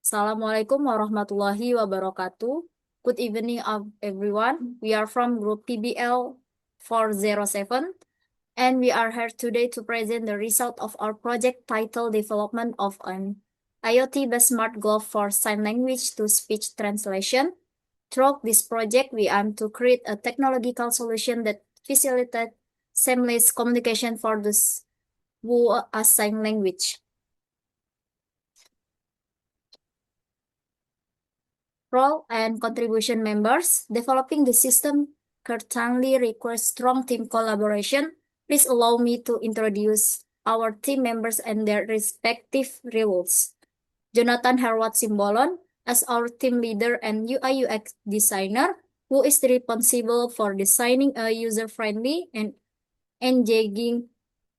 Assalamualaikum warahmatullahi wabarakatuh. Good evening, everyone. We are from Group PBL 407, and we are here today to present the result of our project titled Development of an IoT-based smart glove for sign language to speech translation. Through this project, we aim to create a technological solution that facilitates seamless communication for those who are sign language. Role and contribution members. Developing the system certainly requires strong team collaboration. Please allow me to introduce our team members and their respective roles. Jonathan Herwat Simbolon as our team leader and UI/UX designer, who is responsible for designing a user-friendly and engaging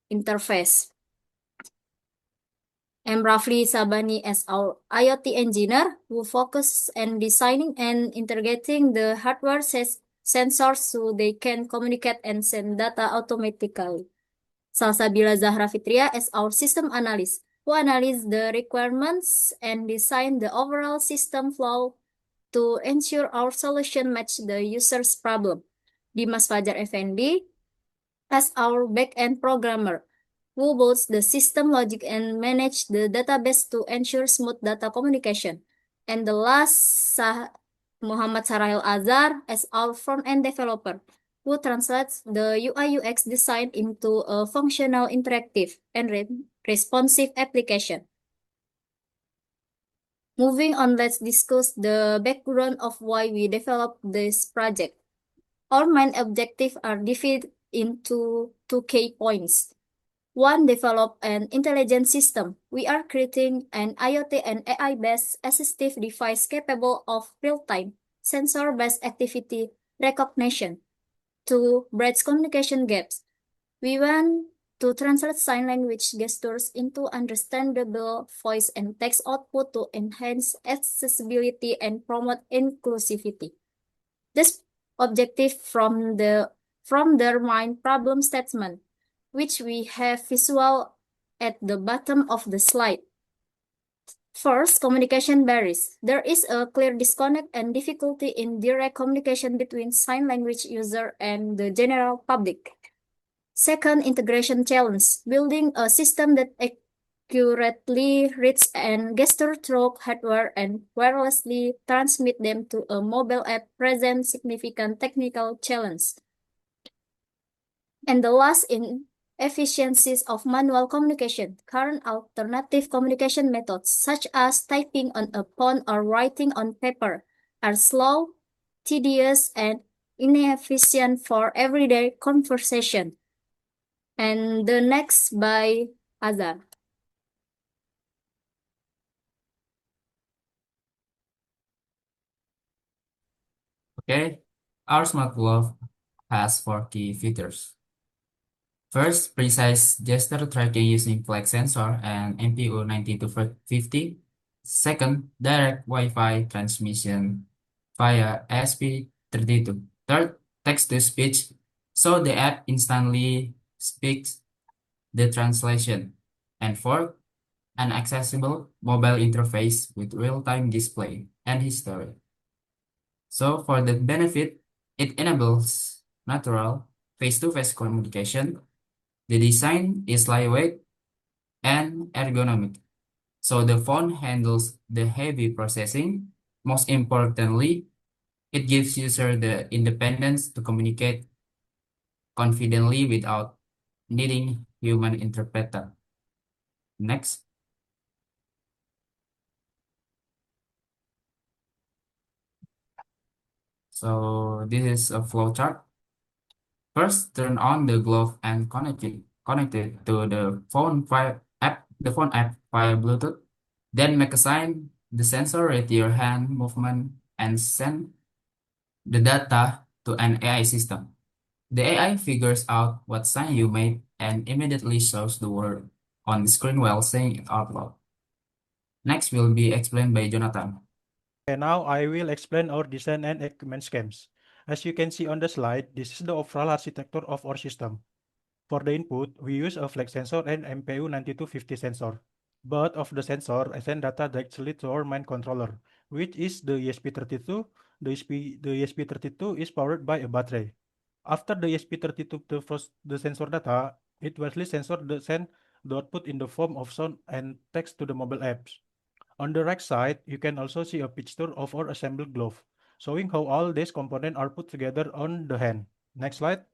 interface. And Rafli Sabani as our IoT engineer who focuses on designing and integrating the hardware sensors so they can communicate and send data automatically. Salsabila Zahra Fitria as our system analyst who analyzes the requirements and design the overall system flow to ensure our solution match the user's problem. Dimas Fajar Effendi as our back-end programmer who builds the system logic and manage the database to ensure smooth data communication. And the last, Muhammad Sarahil Azhar as our front-end developer, who translates the UI/UX design into a functional, interactive, and responsive application. Moving on, let's discuss the background of why we developed this project. Our main objectives are divided into two key points. One, develop an intelligent system. We are creating an IoT and AI-based assistive device capable of real-time, sensor-based activity recognition to bridge communication gaps. We want to translate sign language gestures into understandable voice and text output to enhance accessibility and promote inclusivity. This objective from their mind problem statement, which we have visual at the bottom of the slide. First, communication barriers. There is a clear disconnect and difficulty in direct communication between sign language user and the general public. Second, integration challenge. Building a system that accurately reads and gesture through hardware and wirelessly transmit them to a mobile app presents significant technical challenge. And the last, inefficiencies of manual communication. Current alternative communication methods, such as typing on a phone or writing on paper, are slow, tedious, and inefficient for everyday conversation. And the next by Azhar. Okay, our smart glove has 4 key features. First, precise gesture tracking using flex sensor and MPU 9250. Second, direct Wi-Fi transmission via ESP32. Third, text-to-speech, so the app instantly speaks the translation. And fourth, an accessible mobile interface with real-time display and history. So for the benefit, it enables natural face-to-face communication. The design is lightweight and ergonomic. So the phone handles the heavy processing. Most importantly, it gives user the independence to communicate confidently without needing human interpreter. Next. So this is a flowchart. First, turn on the glove and connect it to the phone app via Bluetooth. Then make a sign the sensor read your hand movement and send the data to an AI system. The AI figures out what sign you made and immediately shows the word on the screen while saying it out loud. Next will be explained by Jonathan. And now I will explain our design and equipment schemes. As you can see on the slide, this is the overall architecture of our system. For the input, we use a flex sensor and MPU 9250 sensor. Both of the sensor send data directly to our main controller, which is the ESP32. The ESP32 is powered by a battery. After the ESP32 the sensor data, it wireless sensor send the output in the form of sound and text to the mobile apps. On the right side, you can also see a picture of our assembled glove, showing how all these components are put together on the hand. Next slide.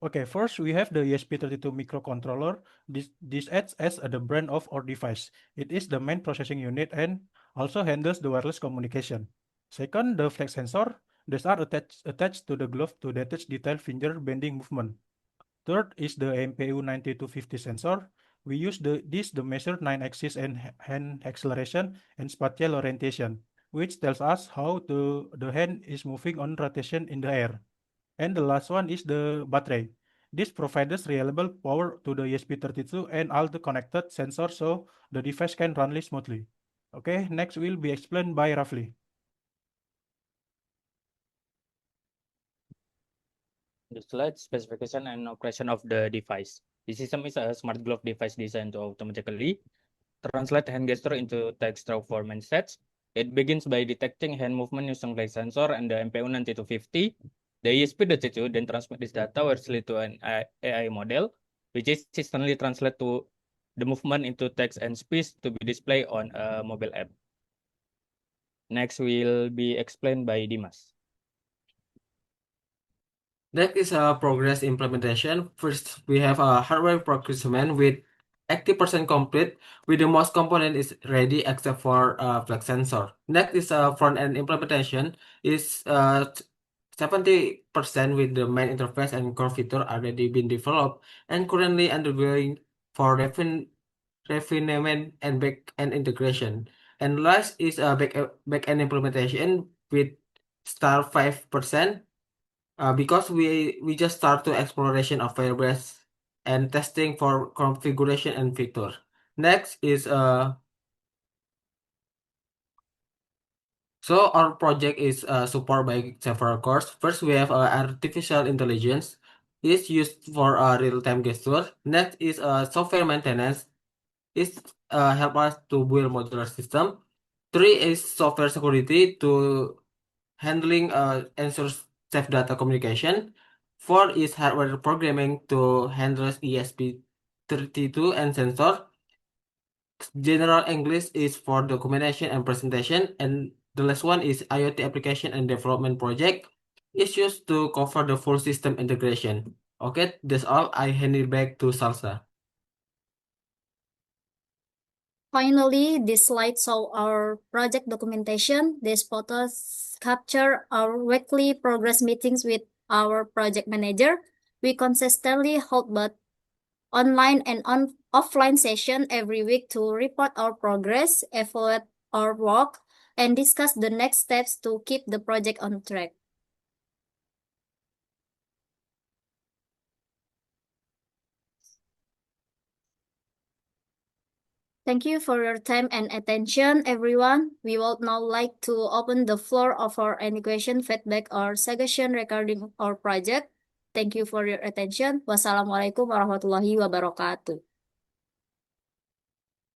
Okay, first we have the ESP32 microcontroller. This acts as the brain of our device. It is the main processing unit and also handles the wireless communication. Second, the flex sensor. These are attached to the glove to detect detailed finger bending movement. Third is the MPU 9250 sensor. We use this to measure 9-axis and hand acceleration and spatial orientation, which tells us how the hand is moving on rotation in the air. And the last one is the battery. This provides reliable power to the ESP32 and all the connected sensors so the device can run smoothly. Okay, next will be explained by Rafli. The slide specification and operation of the device. The system is a smart glove device designed to automatically translate hand gesture into text through four main steps. It begins by detecting hand movement using flex sensor and the MPU 9250. The ESP32 then transmit this data wirelessly to an AI model, which is instantly translate to the movement into text and speech to be displayed on a mobile app. Next will be explained by Dimas. That is a progress implementation. First, we have a hardware procurement with 80% complete, with the most component is ready except for flex sensor. Next is a front-end implementation is 70% with the main interface and core feature already been developed and currently undergoing for refinement and back-end integration. And last is a back-end implementation with star 5%. Because we just start to exploration of Firebase and testing for configuration and feature. Next is so our project is supported by several cores. First, we have artificial intelligence is used for real-time gesture. Next is software maintenance is help us to build modular system. Three is software security to handling ensures safe data communication. Four is hardware programming to handle ESP32 and sensor. General English is for documentation and presentation. And the last one is IoT application and development project. It's used to cover the full system integration. Okay, that's all. I hand it back to Salsa. Finally, this slide shows our project documentation. These photos capture our weekly progress meetings with our project manager. We consistently hold both online and offline session every week to report our progress, evaluate our work, and discuss the next steps to keep the project on track. Thank you for your time and attention, everyone. We would now like to open the floor for any question, feedback, or suggestion regarding our project. Thank you for your attention. Wassalamualaikum warahmatullahi wabarakatuh.